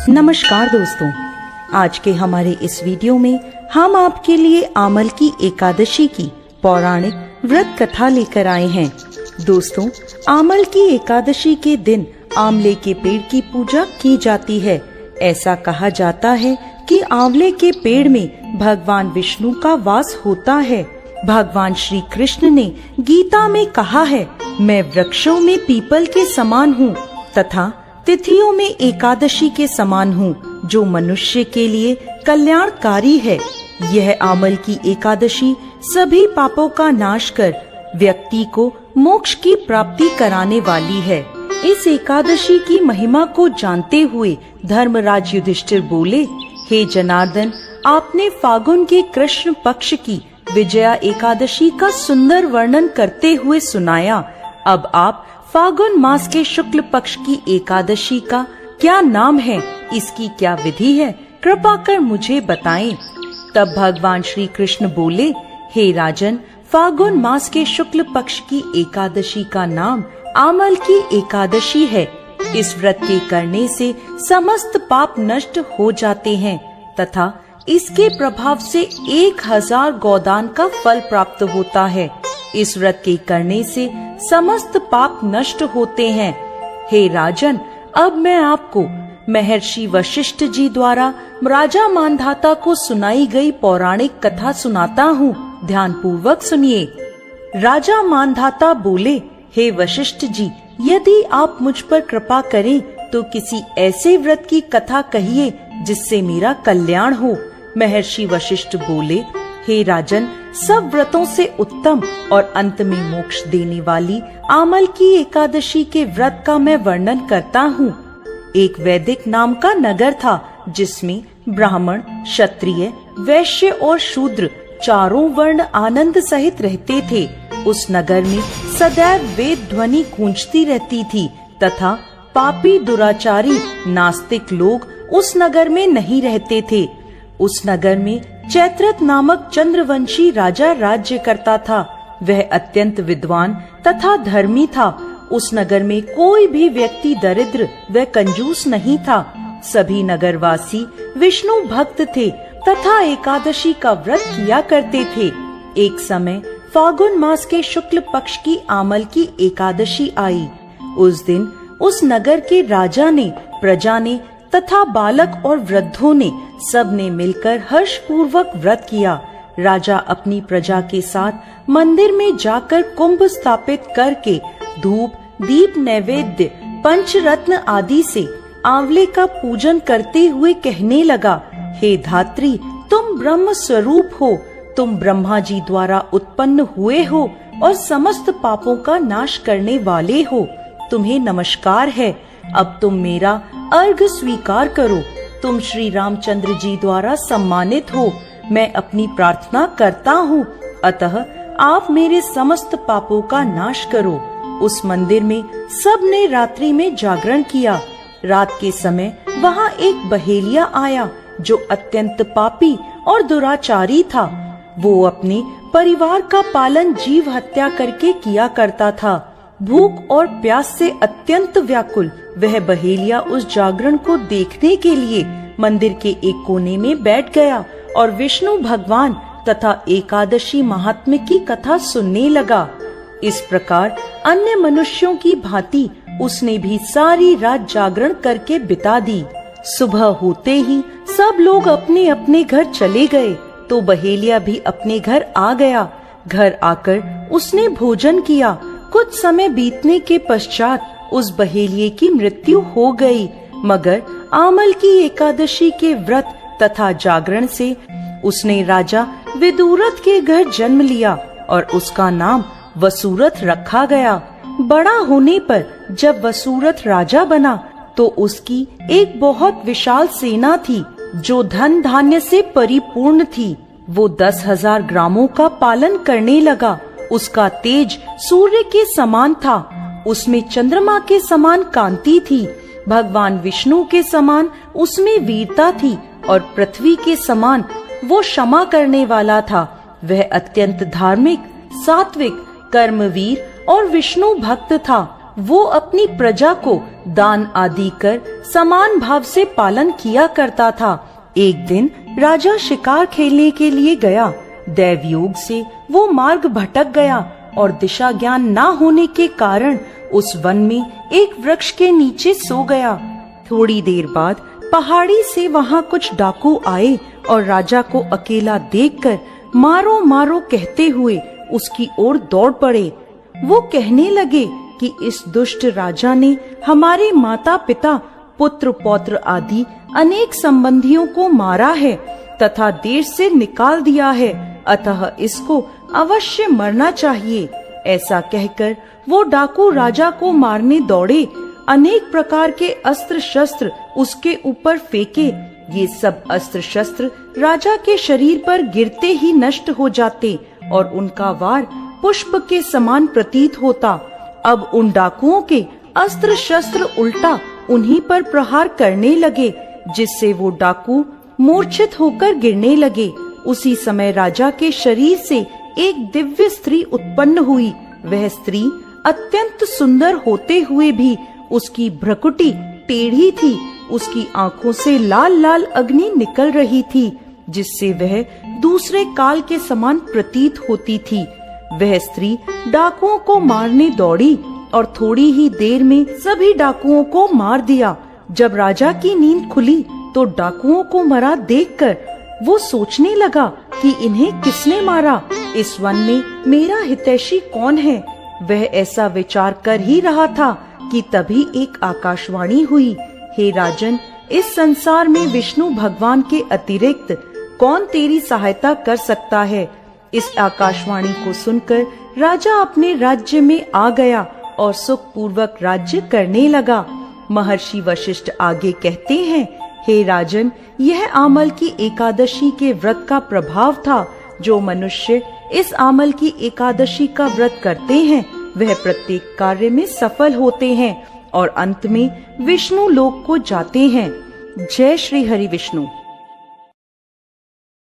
नमस्कार दोस्तों, आज के हमारे इस वीडियो में हम आपके लिए आमल की एकादशी की पौराणिक व्रत कथा लेकर आए हैं। दोस्तों, आमल की एकादशी के दिन आंवले के पेड़ की पूजा की जाती है। ऐसा कहा जाता है कि आंवले के पेड़ में भगवान विष्णु का वास होता है। भगवान श्री कृष्ण ने गीता में कहा है, मैं वृक्षों में पीपल के समान हूँ तथा तिथियों में एकादशी के समान हूँ, जो मनुष्य के लिए कल्याणकारी है। यह आमल की एकादशी सभी पापों का नाश कर व्यक्ति को मोक्ष की प्राप्ति कराने वाली है। इस एकादशी की महिमा को जानते हुए धर्मराज युधिष्ठिर बोले, हे जनार्दन, आपने फागुन के कृष्ण पक्ष की विजया एकादशी का सुंदर वर्णन करते हुए सुनाया। अब आप फागुन मास के शुक्ल पक्ष की एकादशी का क्या नाम है, इसकी क्या विधि है, कृपा कर मुझे बताएं। तब भगवान श्री कृष्ण बोले, हे राजन, फागुन मास के शुक्ल पक्ष की एकादशी का नाम आमल की एकादशी है। इस व्रत के करने से समस्त पाप नष्ट हो जाते हैं तथा इसके प्रभाव से 1000 गोदान का फल प्राप्त होता है। इस व्रत के करने से समस्त पाप नष्ट होते हैं। हे राजन, अब मैं आपको महर्षि वशिष्ठ जी द्वारा राजा मानधाता को सुनाई गई पौराणिक कथा सुनाता हूँ, ध्यान पूर्वक सुनिए। राजा मानधाता बोले, हे वशिष्ठ जी, यदि आप मुझ पर कृपा करें तो किसी ऐसे व्रत की कथा कहिए जिससे मेरा कल्याण हो। महर्षि वशिष्ठ बोले, हे राजन, सब व्रतों से उत्तम और अंत में मोक्ष देने वाली आमल की एकादशी के व्रत का मैं वर्णन करता हूँ। एक वैदिक नाम का नगर था, जिसमें ब्राह्मण, क्षत्रिय, वैश्य और शूद्र चारों वर्ण आनंद सहित रहते थे। उस नगर में सदैव वेद ध्वनि गूंजती रहती थी तथा पापी, दुराचारी, नास्तिक लोग उस नगर में नहीं रहते थे। उस नगर में चैत्रथ नामक चंद्रवंशी राजा राज्य करता था। वह अत्यंत विद्वान तथा धर्मी था। उस नगर में कोई भी व्यक्ति दरिद्र व कंजूस नहीं था। सभी नगरवासी विष्णु भक्त थे तथा एकादशी का व्रत किया करते थे। एक समय फागुन मास के शुक्ल पक्ष की आमल की एकादशी आई। उस दिन उस नगर के राजा ने, प्रजा ने तथा बालक और वृद्धों ने सब ने मिलकर हर्ष पूर्वक व्रत किया। राजा अपनी प्रजा के साथ मंदिर में जाकर कुंभ स्थापित करके धूप, दीप, नैवेद्य, पंचरत्न आदि से आंवले का पूजन करते हुए कहने लगा, हे धात्री, तुम ब्रह्म स्वरूप हो, तुम ब्रह्मा जी द्वारा उत्पन्न हुए हो और समस्त पापों का नाश करने वाले हो। तुम्हें नमस्कार है। अब तुम मेरा अर्घ स्वीकार करो। तुम श्री रामचंद्र जी द्वारा सम्मानित हो। मैं अपनी प्रार्थना करता हूँ, अतः आप मेरे समस्त पापों का नाश करो। उस मंदिर में सब ने रात्रि में जागरण किया। रात के समय वहाँ एक बहेलिया आया जो अत्यंत पापी और दुराचारी था। वो अपने परिवार का पालन जीव हत्या करके किया करता था। भूख और प्यास से अत्यंत व्याकुल वह बहेलिया उस जागरण को देखने के लिए मंदिर के एक कोने में बैठ गया और विष्णु भगवान तथा एकादशी महात्म्य की कथा सुनने लगा। इस प्रकार अन्य मनुष्यों की भांति उसने भी सारी रात जागरण करके बिता दी। सुबह होते ही सब लोग अपने अपने घर चले गए तो बहेलिया भी अपने घर आ गया। घर आकर उसने भोजन किया। कुछ समय बीतने के पश्चात उस बहेलिये की मृत्यु हो गई, मगर आमल की एकादशी के व्रत तथा जागरण से उसने राजा विदुरथ के घर जन्म लिया और उसका नाम वसुरथ रखा गया। बड़ा होने पर जब वसुरथ राजा बना तो उसकी एक बहुत विशाल सेना थी जो धन धान्य से परिपूर्ण थी। वो 10,000 ग्रामों का पालन करने लगा। उसका तेज सूर्य के समान था। उसमें चंद्रमा के समान कांति थी। भगवान विष्णु के समान उसमें वीरता थी और पृथ्वी के समान वो क्षमा करने वाला था। वह अत्यंत धार्मिक, सात्विक, कर्मवीर और विष्णु भक्त था। वो अपनी प्रजा को दान आदि कर समान भाव से पालन किया करता था। एक दिन राजा शिकार खेलने के लिए गया। दैवयोग से वो मार्ग भटक गया और दिशा ज्ञान ना होने के कारण उस वन में एक वृक्ष के नीचे सो गया। थोड़ी देर बाद पहाड़ी से वहाँ कुछ डाकू आए और राजा को अकेला देखकर मारो मारो कहते हुए उसकी ओर दौड़ पड़े। वो कहने लगे कि इस दुष्ट राजा ने हमारे माता पिता, पुत्र पौत्र आदि अनेक संबंधियों को मारा है तथा देश से निकाल दिया है, अतः इसको अवश्य मरना चाहिए। ऐसा कहकर वो डाकू राजा को मारने दौड़े। अनेक प्रकार के अस्त्र शस्त्र उसके ऊपर फेंके। ये सब अस्त्र शस्त्र राजा के शरीर पर गिरते ही नष्ट हो जाते और उनका वार पुष्प के समान प्रतीत होता। अब उन डाकुओं के अस्त्र शस्त्र उल्टा उन्हीं पर प्रहार करने लगे, जिससे वो डाकू मूर्छित होकर गिरने लगे। उसी समय राजा के शरीर से एक दिव्य स्त्री उत्पन्न हुई। वह स्त्री अत्यंत सुंदर होते हुए भी उसकी भ्रकुटी टेढ़ी थी। उसकी आंखों से लाल लाल अग्नि निकल रही थी, जिससे वह दूसरे काल के समान प्रतीत होती थी। वह स्त्री डाकुओं को मारने दौड़ी और थोड़ी ही देर में सभी डाकुओं को मार दिया। जब राजा की नींद खुली तो डाकुओं को मरा देखकर वो सोचने लगा कि इन्हें किसने मारा, इस वन में मेरा हितैषी कौन है। वह ऐसा विचार कर ही रहा था कि तभी एक आकाशवाणी हुई, हे राजन, इस संसार में विष्णु भगवान के अतिरिक्त कौन तेरी सहायता कर सकता है। इस आकाशवाणी को सुनकर राजा अपने राज्य में आ गया और सुख पूर्वक राज्य करने लगा। महर्षि वशिष्ठ आगे कहते हैं, हे राजन, यह आमल की एकादशी के व्रत का प्रभाव था। जो मनुष्य इस आमल की एकादशी का व्रत करते हैं वह प्रत्येक कार्य में सफल होते हैं और अंत में विष्णु लोक को जाते हैं। जय श्री हरि विष्णु।